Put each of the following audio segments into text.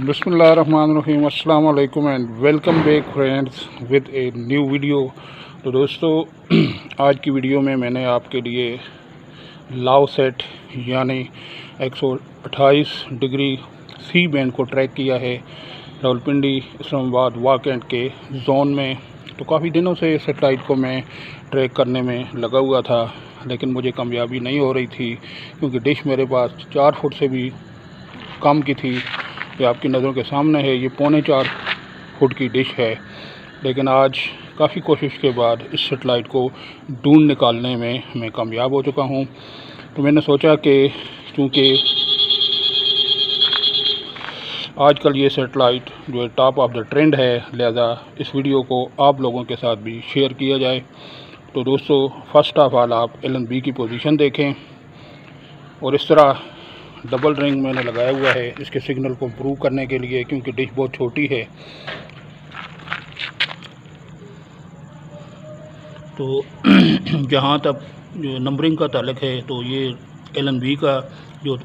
बिस्मिल्लाहिर्रहमानिर्रहीम अस्सलाम वालेकुम and welcome back friends with a new video. तो दोस्तों आज की वीडियो में मैंने आपके लिए लाव सेट यानी 128 डिग्री सी बैंड को ट्रैक किया है रावलपिंडी इस्लामाबाद वाकएंड के जोन में। तो काफ़ी दिनों से सेटेलाइट को मैं ट्रैक करने में लगा हुआ था, लेकिन मुझे कामयाबी नहीं हो रही थी क्योंकि डिश मेरे पास 4 फुट से भी कम की थी। ये आपकी नज़रों के सामने है, ये 4.25 फुट की डिश है। लेकिन आज काफ़ी कोशिश के बाद इस सेटेलाइट को ढूंढ निकालने में मैं कामयाब हो चुका हूँ। तो मैंने सोचा कि चूँकि आजकल ये सेटेलाइट जो है टॉप ऑफ द ट्रेंड है, लिहाजा इस वीडियो को आप लोगों के साथ भी शेयर किया जाए। तो दोस्तों फर्स्ट ऑफ ऑल आप LNB की पोजीशन देखें और इस तरह डबल रिंग मैंने लगाया हुआ है इसके सिग्नल को इम्प्रूव करने के लिए, क्योंकि डिश बहुत छोटी है। तो जहाँ तक जो नंबरिंग का ताल्लुक है, तो ये LNB का जो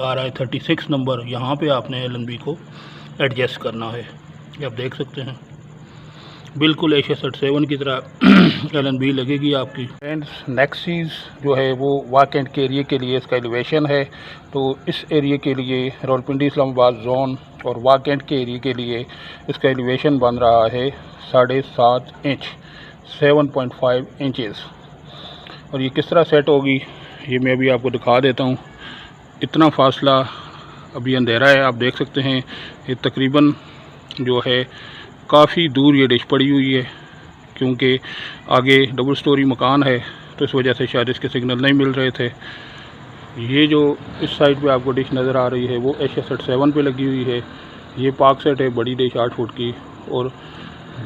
आ रहा है 36 नंबर, यहाँ पे आपने LNB को एडजस्ट करना है। ये आप देख सकते हैं बिल्कुल एशिया 7 की तरह LNB लगेगी आपकी। एंड नेक्स्ट चीज़ जो है वो वाकएंड के एरिए के लिए इसका एलिवेशन है। तो इस एरिए के लिए रावलपिंडी इस्लामाबाद जोन और वाकएंड के एरिए के लिए इसका एलिवेशन बन रहा है 7.5 इंच 7.5 इंचेस। और ये किस तरह सेट होगी ये मैं अभी आपको दिखा देता हूँ। इतना फासला, अभी अंधेरा है, आप देख सकते हैं ये तकरीबन जो है काफ़ी दूर ये डिश पड़ी हुई है, क्योंकि आगे डबल स्टोरी मकान है तो इस वजह से शायद इसके सिग्नल नहीं मिल रहे थे। ये जो इस साइड पे आपको डिश नज़र आ रही है वो एशिया 7 पे लगी हुई है। ये पाक सेट है, बड़ी डिश 8 फुट की, और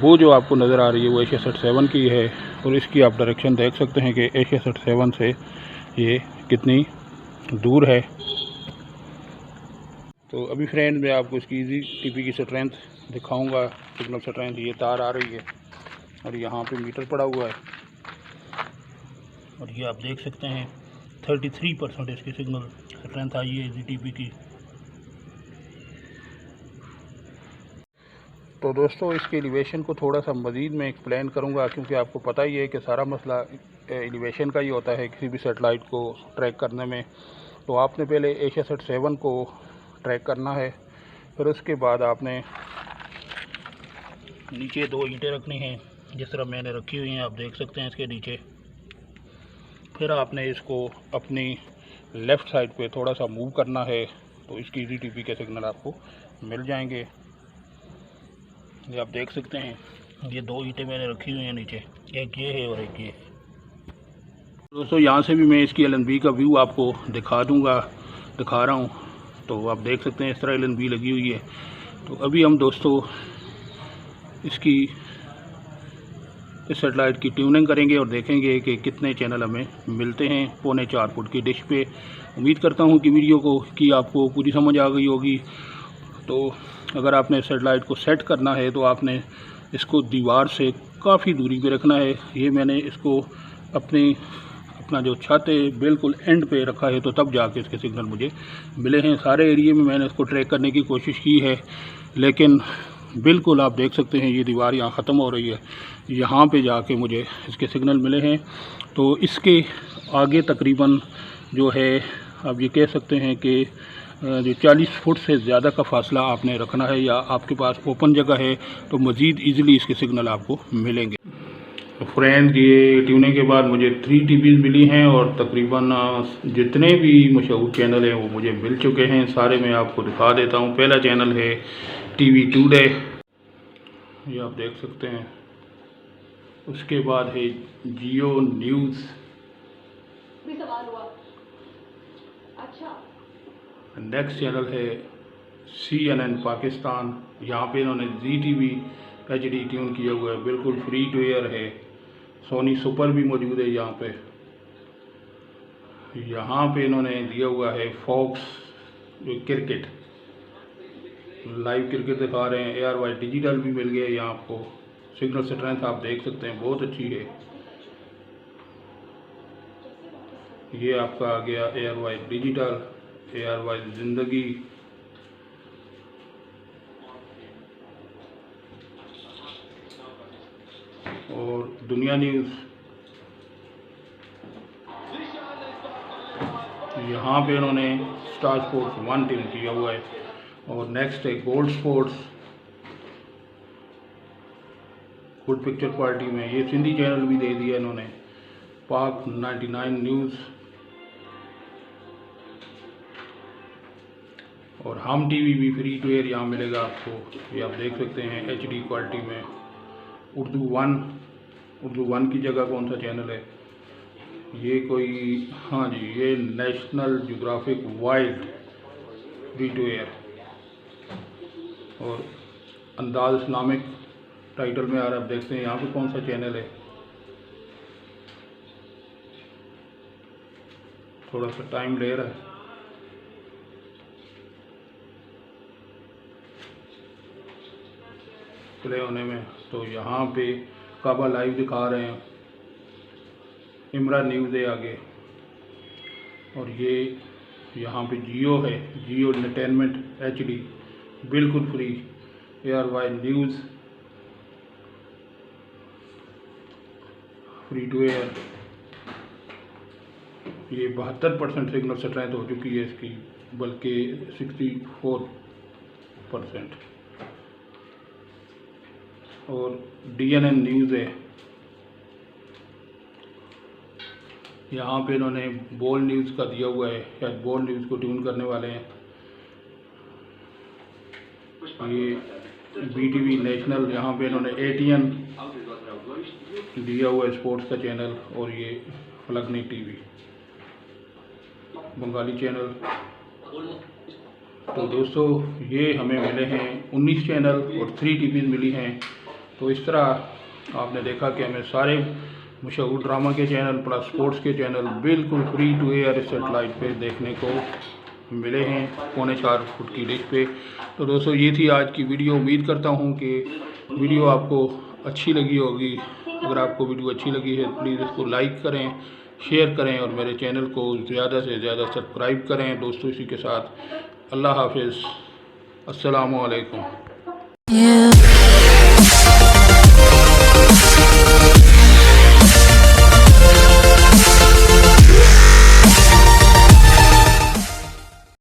वो जो आपको नज़र आ रही है वो एशिया 7 की है। और इसकी आप डायरेक्शन देख सकते हैं कि एशिया 7 से ये कितनी दूर है। तो अभी फ्रेंड मैं आपको इसकी इजी टीपी की स्ट्रेंथ दिखाऊंगा। सिग्नल स्ट्रेंथ ये तार आ रही है और यहाँ पे मीटर पड़ा हुआ है, और ये आप देख सकते हैं 33% इसकी सिग्नल स्ट्रेंथ आई है इजी टीपी की। तो दोस्तों इसके एलिवेशन को थोड़ा सा मज़ीद मैं एक्सप्लेन करूँगा, क्योंकि आपको पता ही है कि सारा मसला एलिवेशन का ही होता है किसी भी सेटेलाइट को ट्रैक करने में। तो आपने पहले एशिया 7 को ट्रैक करना है, फिर उसके बाद आपने नीचे 2 ईंटें रखनी हैं जिस तरह मैंने रखी हुई हैं, आप देख सकते हैं इसके नीचे। फिर आपने इसको अपनी लेफ़्ट साइड पे थोड़ा सा मूव करना है, तो इसकी इजी टीपी के सिग्नल आपको मिल जाएंगे। ये आप देख सकते हैं ये 2 ईंटें मैंने रखी हुई हैं नीचे, एक ये है और एक ये है। दोस्तों यहाँ से भी मैं इसकी LNB का व्यू आपको दिखा रहा हूँ। तो आप देख सकते हैं इस तरह LNB लगी हुई है। तो अभी हम दोस्तों इसकी इस सेटेलाइट की ट्यूनिंग करेंगे और देखेंगे कि कितने चैनल हमें मिलते हैं 4.25 फुट की डिश पे। उम्मीद करता हूँ कि वीडियो की आपको पूरी समझ आ गई होगी। तो अगर आपने सेटेलाइट को सेट करना है तो आपने इसको दीवार से काफ़ी दूरी पे रखना है। ये मैंने इसको अपना जो छत है बिल्कुल एंड पे रखा है, तो तब जाके इसके सिग्नल मुझे मिले हैं। सारे एरिए में मैंने इसको ट्रैक करने की कोशिश की है, लेकिन बिल्कुल आप देख सकते हैं ये दीवार यहाँ ख़त्म हो रही है, यहाँ पे जाके मुझे इसके सिग्नल मिले हैं। तो इसके आगे तकरीबन जो है आप ये कह सकते हैं कि जो 40 फुट से ज़्यादा का फासला आपने रखना है, या आपके पास ओपन जगह है तो मज़ीद ईज़िली इसके सिग्नल आपको मिलेंगे। तो फ्रेंड ये ट्यूनिंग के बाद मुझे 3 टीवीज़ मिली हैं, और तकरीबन जितने भी मशहूर चैनल हैं वो मुझे मिल चुके हैं। सारे मैं आपको दिखा देता हूँ। पहला चैनल है TV टुडे, ये आप देख सकते हैं। उसके बाद है जियो न्यूज़। नेक्स्ट चैनल है CNN पाकिस्तान। यहाँ पे इन्होंने ZTV HD ट्यून किया हुआ है, बिल्कुल फ्री टू एयर है। सोनी सुपर भी मौजूद है यहाँ पे। यहाँ पे इन्होंने दिया हुआ है फॉक्स जो क्रिकेट, लाइव क्रिकेट दिखा रहे हैं। ARY डिजिटल भी मिल गया यहाँ आपको। सिग्नल स्ट्रेंथ आप देख सकते हैं बहुत अच्छी है। ये आपका आ गया ARY डिजिटल, ARY ज़िंदगी, और दुनिया न्यूज़, यहाँ पे इन्होंने स्टार स्पोर्ट्स 1 टीम किया हुआ है। और नेक्स्ट है gold sports, good picture quality में, ये सिंधी चैनल भी दे दिया इन्होंने। पाक 99 न्यूज़ और हम टीवी भी फ्री टू एयर यहाँ मिलेगा आपको, ये आप देख सकते हैं HD क्वालिटी में। उर्दू वन की जगह कौन सा चैनल है ये, कोई, हाँ जी, ये National Geographic Wild free to air. और अंदाज इस्लामिक टाइटल में आ रहा है, आप देखते हैं यहाँ पे कौन सा चैनल है। थोड़ा सा टाइम ले रहा है। प्ले होने में। तो यहाँ पे काबा लाइव दिखा रहे हैं, इमरा न्यूज़ है आगे। और ये यहाँ पे जियो है, जियो एंटरटेनमेंट HD बिल्कुल free. ARY news free to air. ये 72% सिग्नल स्ट्रेंथ हो चुकी है इसकी, बल्कि 64%। और DNN न्यूज़ है, यहाँ पे इन्होंने बोल न्यूज़ का दिया हुआ है, शायद बोल न्यूज़ को ट्यून करने वाले हैं। ये BTV नेशनल, यहाँ पे इन्होंने ATN दिया हुआ है स्पोर्ट्स का चैनल। और ये फलकनी TV बंगाली चैनल। तो दोस्तों ये हमें मिले हैं 19 चैनल और 3 TVs मिली हैं। तो इस तरह आपने देखा कि हमें सारे मशहूर ड्रामा के चैनल प्लस स्पोर्ट्स के चैनल बिल्कुल फ्री टू एयर सेटेलाइट पे देखने को मिले हैं 4.25 फुट की डिश पे। तो दोस्तों ये थी आज की वीडियो। उम्मीद करता हूँ कि वीडियो आपको अच्छी लगी होगी। अगर आपको वीडियो अच्छी लगी है प्लीज़ इसको लाइक करें, शेयर करें और मेरे चैनल को ज़्यादा से ज़्यादा सब्सक्राइब करें। दोस्तों इसी के साथ अल्लाह हाफिज़, अस्सलामु अलैकुम।